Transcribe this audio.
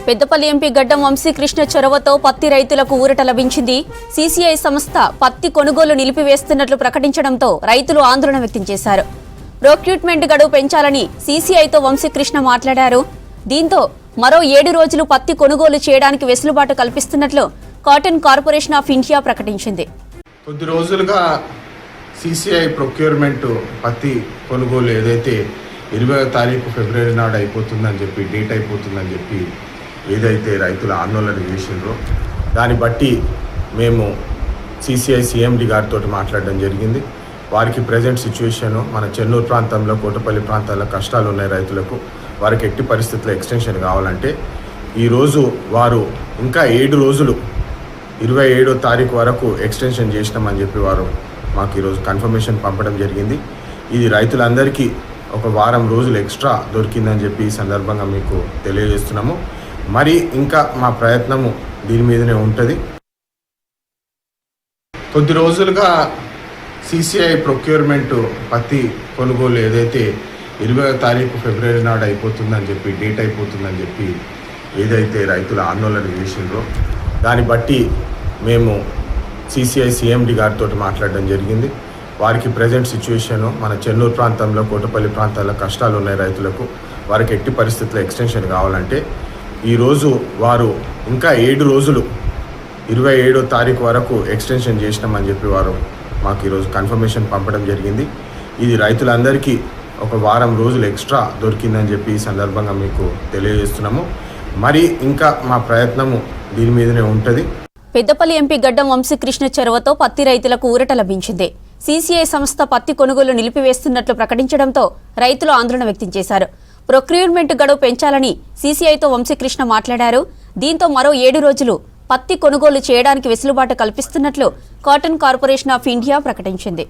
Peddapalli MP గడ్డం వంశీకృష్ణ చొరవతో పత్తి రైతులకు ఊరట లభించింది. సీసీఐ సంస్థ పత్తి కొనుగోలు నిలిపివేస్తున్నట్లు ప్రకటించడంతో రైతులు ఆందోళన వ్యక్తం చేశారు. ప్రొక్యూట్మెంట్ గడువు పెంచాలని సీసీఐతో వంశీకృష్ణ మాట్లాడారు. దీంతో మరో 7 రోజులు పత్తి కొనుగోలు చేయడానికి వెసులుబాటు కల్పిస్తున్నట్లు కాటన్ కార్పొరేషన్ ఆఫ్ ఇండియా ప్రకటించింది. కొద్ది రోజులుగా సీసీఐ ప్రొక్యూర్మెంట్ పత్తి కొనుగోలు ఏదైతే 20వ తారీఖు ఫిబ్రవరి నాడు అయిపోతుందని చెప్పి డేట్ అయిపోతుందని చెప్పి ఏదైతే రైతులు ఆందోళన చేసిండ్రో దాన్ని బట్టి మేము సీసీఐ సీఎండి గారితో మాట్లాడడం జరిగింది. వారికి ప్రజెంట్ సిచ్యువేషను మన చెన్నూరు ప్రాంతంలో కోటపల్లి ప్రాంతాల్లో కష్టాలు ఉన్నాయి రైతులకు. వారికి ఎట్టి పరిస్థితుల్లో ఎక్స్టెన్షన్ కావాలంటే ఈరోజు వారు ఇంకా 7 రోజులు 27వ తారీఖు వరకు ఎక్స్టెన్షన్ చేసినామని చెప్పి వారు మాకు ఈరోజు కన్ఫర్మేషన్ పంపడం జరిగింది. ఇది రైతులందరికీ ఒక వారం రోజులు ఎక్స్ట్రా దొరికిందని చెప్పి ఈ సందర్భంగా మీకు తెలియజేస్తున్నాము. మరి ఇంకా మా ప్రయత్నము దీని మీదనే ఉంటుంది. కొద్ది రోజులుగా సీసీఐ ప్రొక్యూర్మెంట్ పత్తి కొనుగోలు ఏదైతే 20వ తారీఖు ఫిబ్రవరి నాడు అయిపోతుందని చెప్పి డేట్ అయిపోతుందని చెప్పి ఏదైతే రైతులు ఆందోళన చేసిండ్రో దాన్ని బట్టి మేము సీసీఐ సీఎండి గారితో మాట్లాడడం జరిగింది. వారికి ప్రజెంట్ సిచ్యువేషను మన చెన్నూరు ప్రాంతంలో కోటపల్లి ప్రాంతాల్లో కష్టాలు ఉన్నాయి రైతులకు. వారికి ఎట్టి పరిస్థితుల్లో ఎక్స్టెన్షన్ కావాలంటే ఈరోజు వారు ఇంకా 7 రోజులు 27వ తారీఖు వరకు ఎక్స్టెన్షన్ చేసినామని చెప్పి వారు మాకు ఈరోజు కన్ఫర్మేషన్ పంపడం జరిగింది. ఇది రైతులందరికీ ఒక వారం రోజులు ఎక్స్ట్రా దొరికిందని చెప్పి ఈ సందర్భంగా మీకు తెలియజేస్తున్నాము. మరి ఇంకా మా ప్రయత్నము దీని మీదనే ఉంటుంది. పెద్దపల్లి ఎంపీ గడ్డం వంశీకృష్ణ చొరవతో పత్తి రైతులకు ఊరట లభించింది. సీసీఐ సంస్థ పత్తి కొనుగోలు నిలిపివేస్తున్నట్లు ప్రకటించడంతో రైతులు ఆందోళన వ్యక్తం చేశారు. ప్రొక్యూర్మెంట్ గడువు పెంచాలని సీసీఐతో వంశీకృష్ణ మాట్లాడారు. దీంతో మరో 7 రోజులు పత్తి కొనుగోలు చేయడానికి వెసులుబాటు కల్పిస్తున్నట్లు కాటన్ కార్పొరేషన్ ఆఫ్ ఇండియా ప్రకటించింది.